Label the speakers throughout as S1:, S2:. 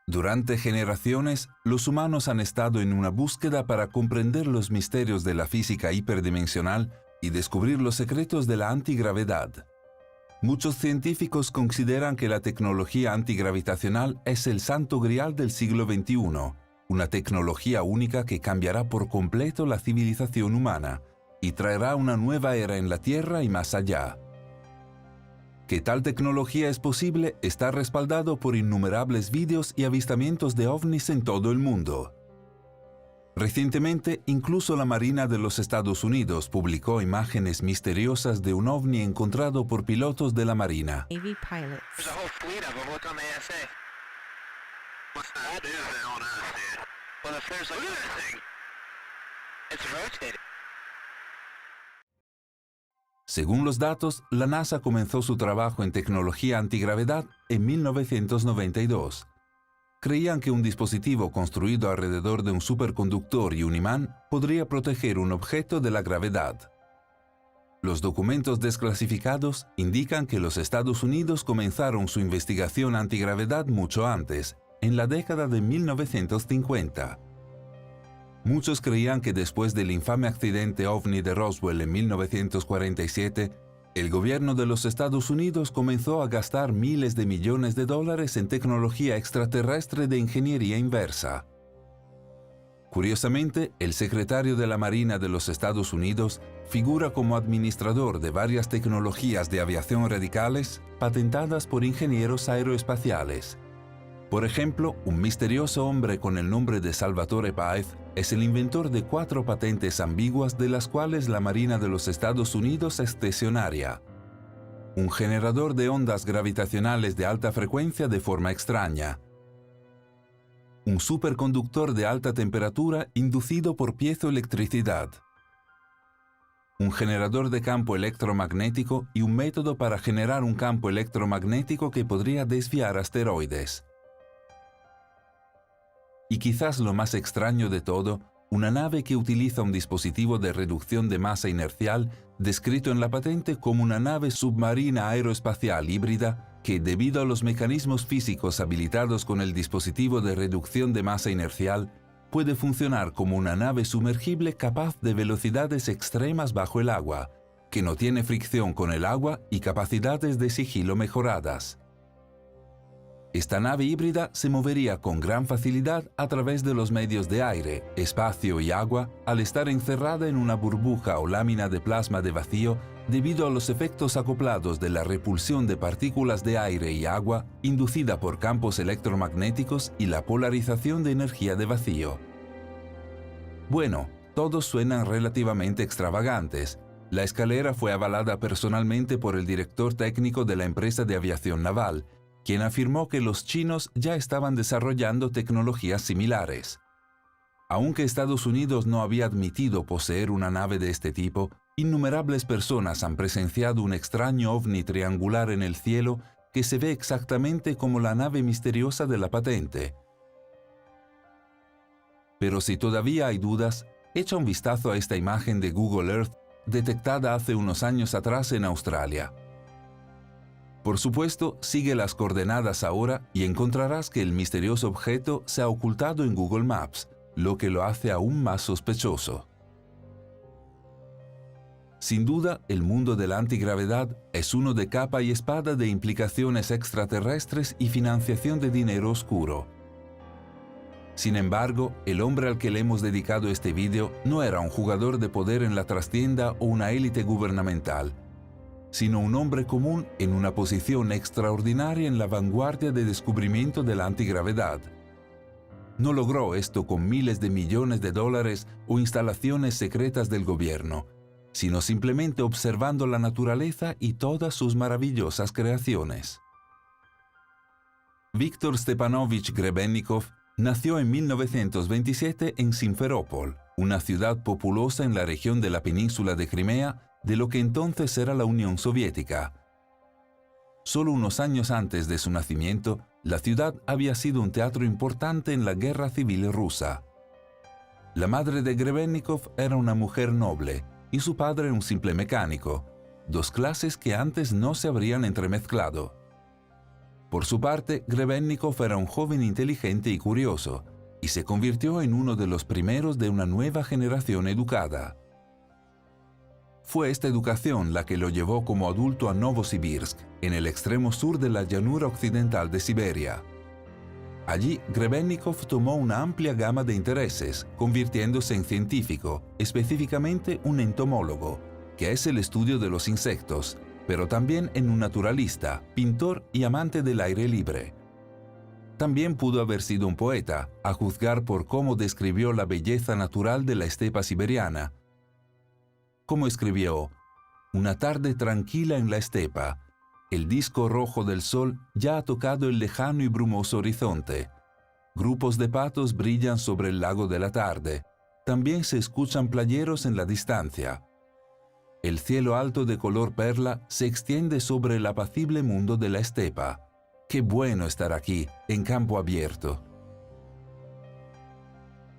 S1: Durante generaciones, los humanos han estado en una búsqueda para comprender los misterios de la física hiperdimensional y descubrir los secretos de la antigravedad. Muchos científicos consideran que la tecnología antigravitacional es el santo grial del siglo XXI, una tecnología única que cambiará por completo la civilización humana y traerá una nueva era en la Tierra y más allá. Que tal tecnología es posible está respaldado por innumerables vídeos y avistamientos de ovnis en todo el mundo. Recientemente, incluso la Marina de los Estados Unidos publicó imágenes misteriosas de un ovni encontrado por pilotos de la Marina.
S2: Navy pilots.
S3: There's a whole fleet of them. Look on the ASA. What's that? What is that on us, dude? Well, if there's look at that thing. It's rotating.
S1: Según los datos, la NASA comenzó su trabajo en tecnología antigravedad en 1992. Creían que un dispositivo construido alrededor de un superconductor y un imán podría proteger un objeto de la gravedad. Los documentos desclasificados indican que los Estados Unidos comenzaron su investigación antigravedad mucho antes, en la década de 1950. Muchos creían que después del infame accidente ovni de Roswell en 1947, el gobierno de los Estados Unidos comenzó a gastar miles de millones de dólares en tecnología extraterrestre de ingeniería inversa. Curiosamente, el secretario de la Marina de los Estados Unidos figura como administrador de varias tecnologías de aviación radicales patentadas por ingenieros aeroespaciales. Por ejemplo, un misterioso hombre con el nombre de Salvatore Pais es el inventor de 4 patentes ambiguas de las cuales la Marina de los Estados Unidos es cesionaria. Un generador de ondas gravitacionales de alta frecuencia de forma extraña. Un superconductor de alta temperatura inducido por piezoelectricidad. Un generador de campo electromagnético y un método para generar un campo electromagnético que podría desviar asteroides. Y quizás lo más extraño de todo, una nave que utiliza un dispositivo de reducción de masa inercial descrito en la patente como una nave submarina aeroespacial híbrida que, debido a los mecanismos físicos habilitados con el dispositivo de reducción de masa inercial, puede funcionar como una nave sumergible capaz de velocidades extremas bajo el agua, que no tiene fricción con el agua y capacidades de sigilo mejoradas. Esta nave híbrida se movería con gran facilidad a través de los medios de aire, espacio y agua al estar encerrada en una burbuja o lámina de plasma de vacío debido a los efectos acoplados de la repulsión de partículas de aire y agua inducida por campos electromagnéticos y la polarización de energía de vacío. Bueno, todos suenan relativamente extravagantes. La escalera fue avalada personalmente por el director técnico de la empresa de aviación naval, quien afirmó que los chinos ya estaban desarrollando tecnologías similares. Aunque Estados Unidos no había admitido poseer una nave de este tipo, innumerables personas han presenciado un extraño ovni triangular en el cielo que se ve exactamente como la nave misteriosa de la patente. Pero si todavía hay dudas, echa un vistazo a esta imagen de Google Earth detectada hace unos años atrás en Australia. Por supuesto, sigue las coordenadas ahora y encontrarás que el misterioso objeto se ha ocultado en Google Maps, lo que lo hace aún más sospechoso. Sin duda, el mundo de la antigravedad es uno de capa y espada de implicaciones extraterrestres y financiación de dinero oscuro. Sin embargo, el hombre al que le hemos dedicado este vídeo no era un jugador de poder en la trastienda o una élite gubernamental, sino un hombre común en una posición extraordinaria en la vanguardia de descubrimiento de la antigravedad. No logró esto con miles de millones de dólares o instalaciones secretas del gobierno, sino simplemente observando la naturaleza y todas sus maravillosas creaciones. Víctor Stepanovich Grebennikov nació en 1927 en Simferópol, una ciudad populosa en la región de la península de Crimea, de lo que entonces era la Unión Soviética. Solo unos años antes de su nacimiento, la ciudad había sido un teatro importante en la Guerra Civil Rusa. La madre de Grebennikov era una mujer noble y su padre un simple mecánico, dos clases que antes no se habrían entremezclado. Por su parte, Grebennikov era un joven inteligente y curioso, y se convirtió en uno de los primeros de una nueva generación educada. Fue esta educación la que lo llevó como adulto a Novosibirsk, en el extremo sur de la llanura occidental de Siberia. Allí, Grebennikov tomó una amplia gama de intereses, convirtiéndose en científico, específicamente un entomólogo, que es el estudio de los insectos, pero también en un naturalista, pintor y amante del aire libre. También pudo haber sido un poeta, a juzgar por cómo describió la belleza natural de la estepa siberiana. Como escribió: «Una tarde tranquila en la estepa. El disco rojo del sol ya ha tocado el lejano y brumoso horizonte. Grupos de patos brillan sobre el lago de la tarde. También se escuchan playeros en la distancia. El cielo alto de color perla se extiende sobre el apacible mundo de la estepa. Qué bueno estar aquí, en campo abierto».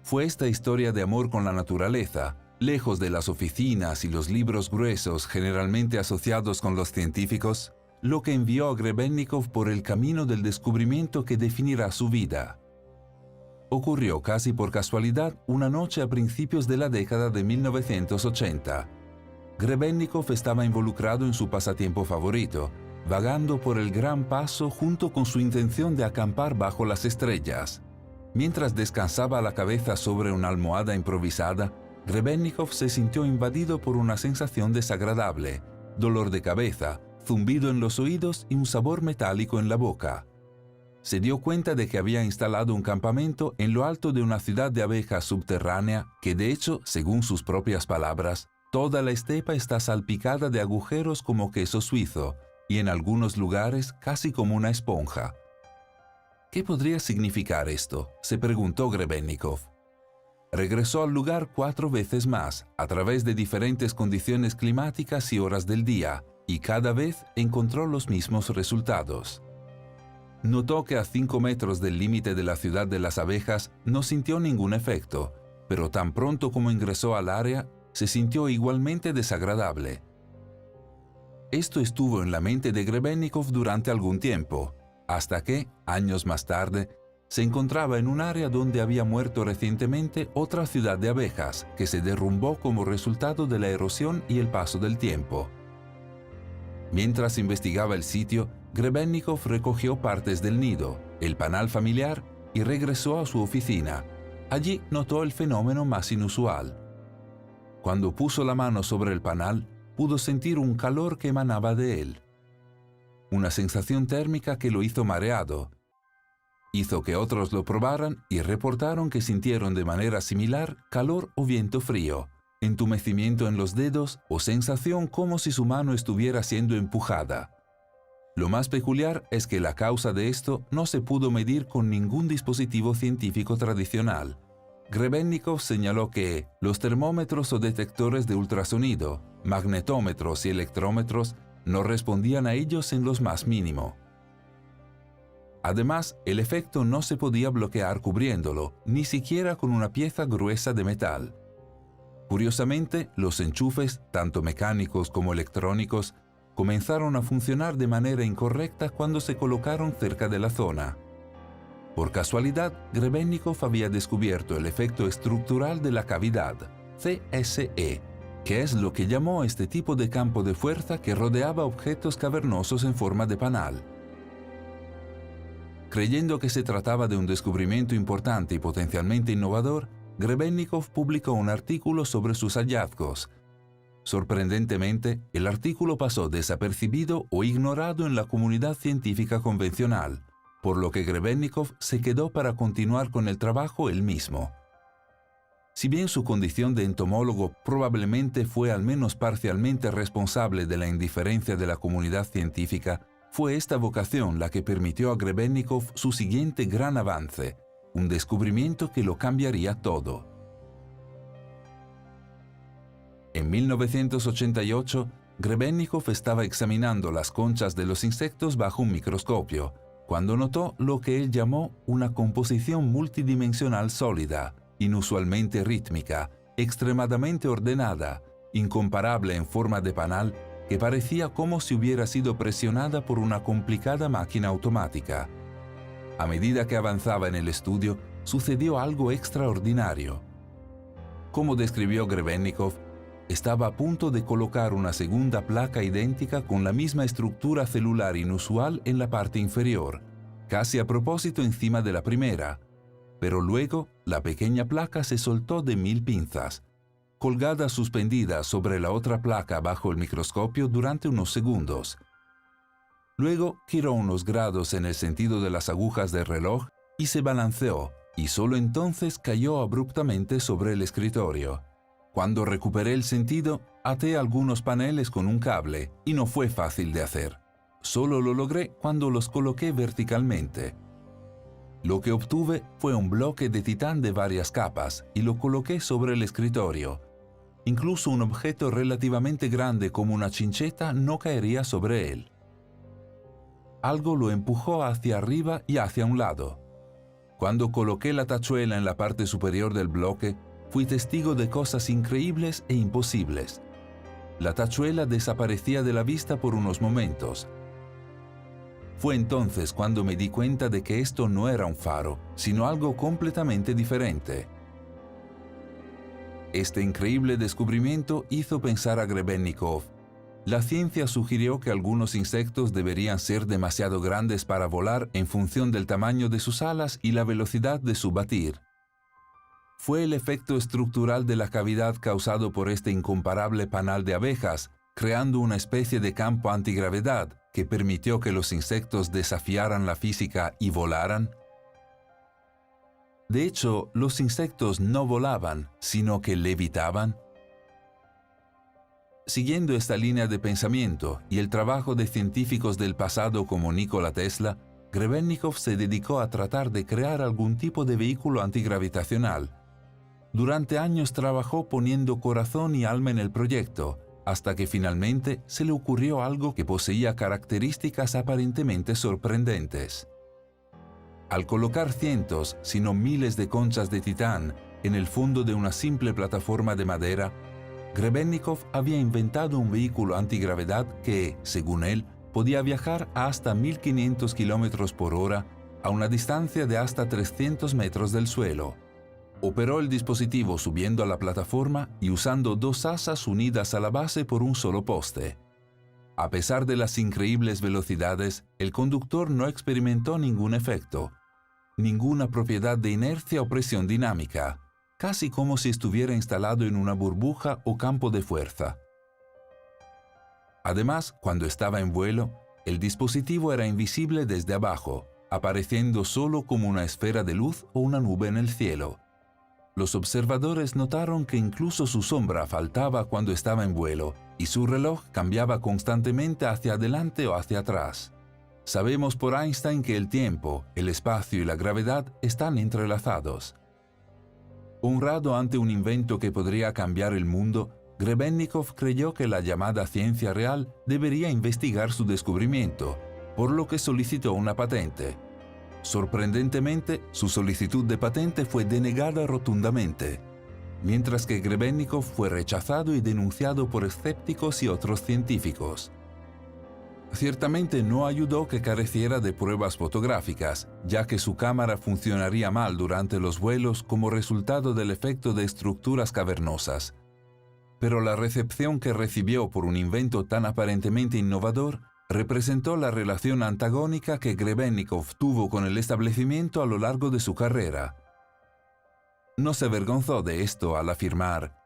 S1: Fue esta historia de amor con la naturaleza, lejos de las oficinas y los libros gruesos generalmente asociados con los científicos, lo que envió a Grebennikov por el camino del descubrimiento que definirá su vida. Ocurrió casi por casualidad una noche a principios de la década de 1980. Grebennikov estaba involucrado en su pasatiempo favorito, vagando por el Gran Paso junto con su intención de acampar bajo las estrellas. Mientras descansaba la cabeza sobre una almohada improvisada, Grebennikov se sintió invadido por una sensación desagradable, dolor de cabeza, zumbido en los oídos y un sabor metálico en la boca. Se dio cuenta de que había instalado un campamento en lo alto de una ciudad de abejas subterránea que, de hecho, según sus propias palabras, toda la estepa está salpicada de agujeros como queso suizo y en algunos lugares casi como una esponja. ¿Qué podría significar esto?, se preguntó Grebennikov. Regresó al lugar 4 veces más, a través de diferentes condiciones climáticas y horas del día, y cada vez encontró los mismos resultados. Notó que a 5 metros del límite de la ciudad de las abejas no sintió ningún efecto, pero tan pronto como ingresó al área, se sintió igualmente desagradable. Esto estuvo en la mente de Grebennikov durante algún tiempo, hasta que, años más tarde, se encontraba en un área donde había muerto recientemente otra ciudad de abejas que se derrumbó como resultado de la erosión y el paso del tiempo. Mientras investigaba el sitio, Grebennikov recogió partes del nido, el panal familiar, y regresó a su oficina. Allí notó el fenómeno más inusual. Cuando puso la mano sobre el panal, pudo sentir un calor que emanaba de él. Una sensación térmica que lo hizo mareado. Hizo que otros lo probaran y reportaron que sintieron de manera similar calor o viento frío, entumecimiento en los dedos o sensación como si su mano estuviera siendo empujada. Lo más peculiar es que la causa de esto no se pudo medir con ningún dispositivo científico tradicional. Grebennikov señaló que los termómetros o detectores de ultrasonido, magnetómetros y electrómetros no respondían a ellos en lo más mínimo. Además, el efecto no se podía bloquear cubriéndolo, ni siquiera con una pieza gruesa de metal. Curiosamente, los enchufes, tanto mecánicos como electrónicos, comenzaron a funcionar de manera incorrecta cuando se colocaron cerca de la zona. Por casualidad, Grebennikov había descubierto el efecto estructural de la cavidad, CSE, que es lo que llamó este tipo de campo de fuerza que rodeaba objetos cavernosos en forma de panal. Creyendo que se trataba de un descubrimiento importante y potencialmente innovador, Grebennikov publicó un artículo sobre sus hallazgos. Sorprendentemente, el artículo pasó desapercibido o ignorado en la comunidad científica convencional, por lo que Grebennikov se quedó para continuar con el trabajo él mismo. Si bien su condición de entomólogo probablemente fue al menos parcialmente responsable de la indiferencia de la comunidad científica, fue esta vocación la que permitió a Grebennikov su siguiente gran avance, un descubrimiento que lo cambiaría todo. En 1988, Grebennikov estaba examinando las conchas de los insectos bajo un microscopio, cuando notó lo que él llamó una composición multidimensional sólida, inusualmente rítmica, extremadamente ordenada, incomparable en forma de panal, que parecía como si hubiera sido presionada por una complicada máquina automática. A medida que avanzaba en el estudio, sucedió algo extraordinario. Como describió Grebennikov, estaba a punto de colocar una segunda placa idéntica con la misma estructura celular inusual en la parte inferior, casi a propósito encima de la primera, pero luego la pequeña placa se soltó de 1000 pinzas, colgada suspendida sobre la otra placa bajo el microscopio durante unos segundos. Luego giró unos grados en el sentido de las agujas del reloj y se balanceó, y solo entonces cayó abruptamente sobre el escritorio. Cuando recuperé el sentido, até algunos paneles con un cable y no fue fácil de hacer. Solo lo logré cuando los coloqué verticalmente. Lo que obtuve fue un bloque de titán de varias capas y lo coloqué sobre el escritorio. Incluso un objeto relativamente grande como una chincheta no caería sobre él. Algo lo empujó hacia arriba y hacia un lado. Cuando coloqué la tachuela en la parte superior del bloque, fui testigo de cosas increíbles e imposibles. La tachuela desaparecía de la vista por unos momentos. Fue entonces cuando me di cuenta de que esto no era un faro, sino algo completamente diferente. Este increíble descubrimiento hizo pensar a Grebennikov. La ciencia sugirió que algunos insectos deberían ser demasiado grandes para volar en función del tamaño de sus alas y la velocidad de su batir. Fue el efecto estructural de la cavidad causado por este incomparable panal de abejas, creando una especie de campo antigravedad que permitió que los insectos desafiaran la física y volaran. De hecho, los insectos no volaban, sino que levitaban. Siguiendo esta línea de pensamiento y el trabajo de científicos del pasado como Nikola Tesla, Grebennikov se dedicó a tratar de crear algún tipo de vehículo antigravitacional. Durante años trabajó poniendo corazón y alma en el proyecto, hasta que finalmente se le ocurrió algo que poseía características aparentemente sorprendentes. Al colocar cientos, si no miles de conchas de titán en el fondo de una simple plataforma de madera, Grebennikov había inventado un vehículo antigravedad que, según él, podía viajar a hasta 1500 km por hora a una distancia de hasta 300 metros del suelo. Operó el dispositivo subiendo a la plataforma y usando dos asas unidas a la base por un solo poste. A pesar de las increíbles velocidades, el conductor no experimentó ningún efecto, ninguna propiedad de inercia o presión dinámica, casi como si estuviera instalado en una burbuja o campo de fuerza. Además, cuando estaba en vuelo, el dispositivo era invisible desde abajo, apareciendo solo como una esfera de luz o una nube en el cielo. Los observadores notaron que incluso su sombra faltaba cuando estaba en vuelo y su reloj cambiaba constantemente hacia adelante o hacia atrás. Sabemos por Einstein que el tiempo, el espacio y la gravedad están entrelazados. Honrado ante un invento que podría cambiar el mundo, Grebennikov creyó que la llamada ciencia real debería investigar su descubrimiento, por lo que solicitó una patente. Sorprendentemente, su solicitud de patente fue denegada rotundamente, mientras que Grebennikov fue rechazado y denunciado por escépticos y otros científicos. Ciertamente no ayudó que careciera de pruebas fotográficas, ya que su cámara funcionaría mal durante los vuelos como resultado del efecto de estructuras cavernosas. Pero la recepción que recibió por un invento tan aparentemente innovador representó la relación antagónica que Grebennikov tuvo con el establecimiento a lo largo de su carrera. No se avergonzó de esto al afirmar: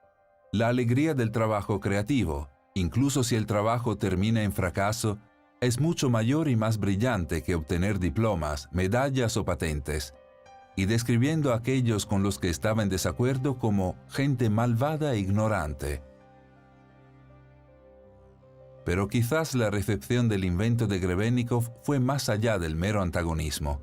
S1: «La alegría del trabajo creativo, incluso si el trabajo termina en fracaso, es mucho mayor y más brillante que obtener diplomas, medallas o patentes», y describiendo a aquellos con los que estaba en desacuerdo como gente malvada e ignorante. Pero quizás la recepción del invento de Grebennikov fue más allá del mero antagonismo.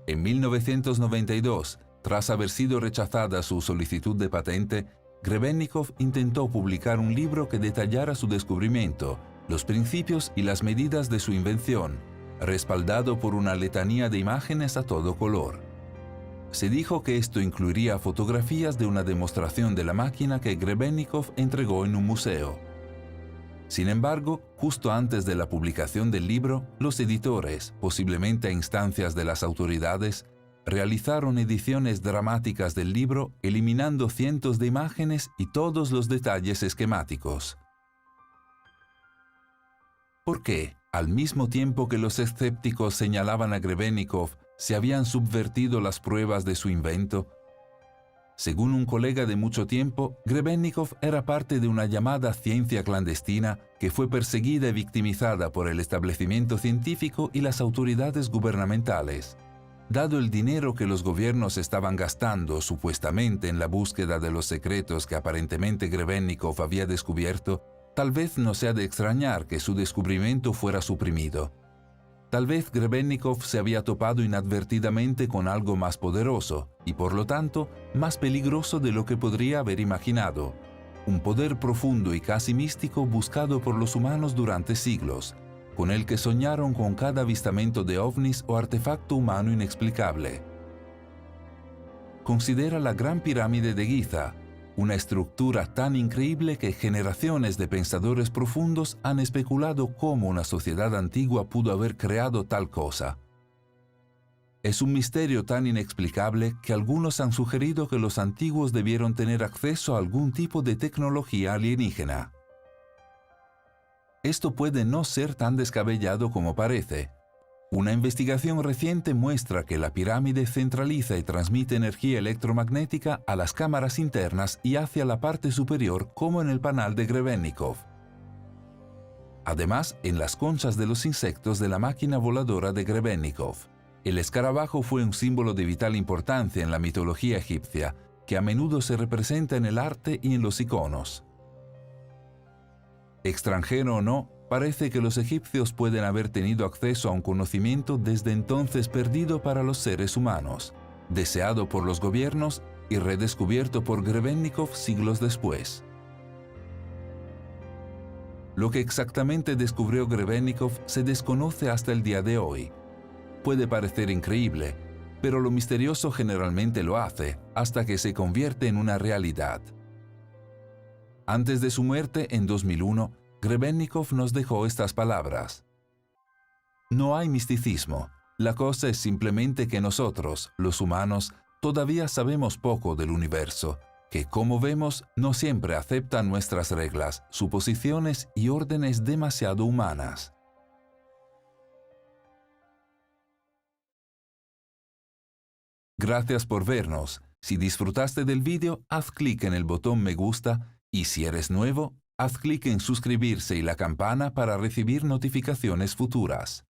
S1: En 1992, tras haber sido rechazada su solicitud de patente, Grebennikov intentó publicar un libro que detallara su descubrimiento, los principios y las medidas de su invención, respaldado por una letanía de imágenes a todo color. Se dijo que esto incluiría fotografías de una demostración de la máquina que Grebennikov entregó en un museo. Sin embargo, justo antes de la publicación del libro, los editores, posiblemente a instancias de las autoridades, realizaron ediciones dramáticas del libro eliminando cientos de imágenes y todos los detalles esquemáticos. ¿Por qué, al mismo tiempo que los escépticos señalaban a Grebennikov, se habían subvertido las pruebas de su invento? Según un colega de mucho tiempo, Grebennikov era parte de una llamada ciencia clandestina que fue perseguida y victimizada por el establecimiento científico y las autoridades gubernamentales. Dado el dinero que los gobiernos estaban gastando supuestamente en la búsqueda de los secretos que aparentemente Grebennikov había descubierto, tal vez no sea de extrañar que su descubrimiento fuera suprimido. Tal vez Grebennikov se había topado inadvertidamente con algo más poderoso y, por lo tanto, más peligroso de lo que podría haber imaginado. Un poder profundo y casi místico buscado por los humanos durante siglos, con el que soñaron con cada avistamiento de ovnis o artefacto humano inexplicable. Considera la Gran Pirámide de Giza, una estructura tan increíble que generaciones de pensadores profundos han especulado cómo una sociedad antigua pudo haber creado tal cosa. Es un misterio tan inexplicable que algunos han sugerido que los antiguos debieron tener acceso a algún tipo de tecnología alienígena. Esto puede no ser tan descabellado como parece. Una investigación reciente muestra que la pirámide centraliza y transmite energía electromagnética a las cámaras internas y hacia la parte superior, como en el panal de Grebennikov. Además, en las conchas de los insectos de la máquina voladora de Grebennikov. El escarabajo fue un símbolo de vital importancia en la mitología egipcia, que a menudo se representa en el arte y en los iconos. Extranjero o no, parece que los egipcios pueden haber tenido acceso a un conocimiento desde entonces perdido para los seres humanos, deseado por los gobiernos y redescubierto por Grebennikov siglos después. Lo que exactamente descubrió Grebennikov se desconoce hasta el día de hoy. Puede parecer increíble, pero lo misterioso generalmente lo hace hasta que se convierte en una realidad. Antes de su muerte en 2001, Grebennikov nos dejó estas palabras. No hay misticismo. La cosa es simplemente que nosotros, los humanos, todavía sabemos poco del universo, que, como vemos, no siempre aceptan nuestras reglas, suposiciones y órdenes demasiado humanas. Gracias por vernos. Si disfrutaste del vídeo, haz clic en el botón me gusta y si eres nuevo, haz clic en suscribirse y la campana para recibir notificaciones futuras.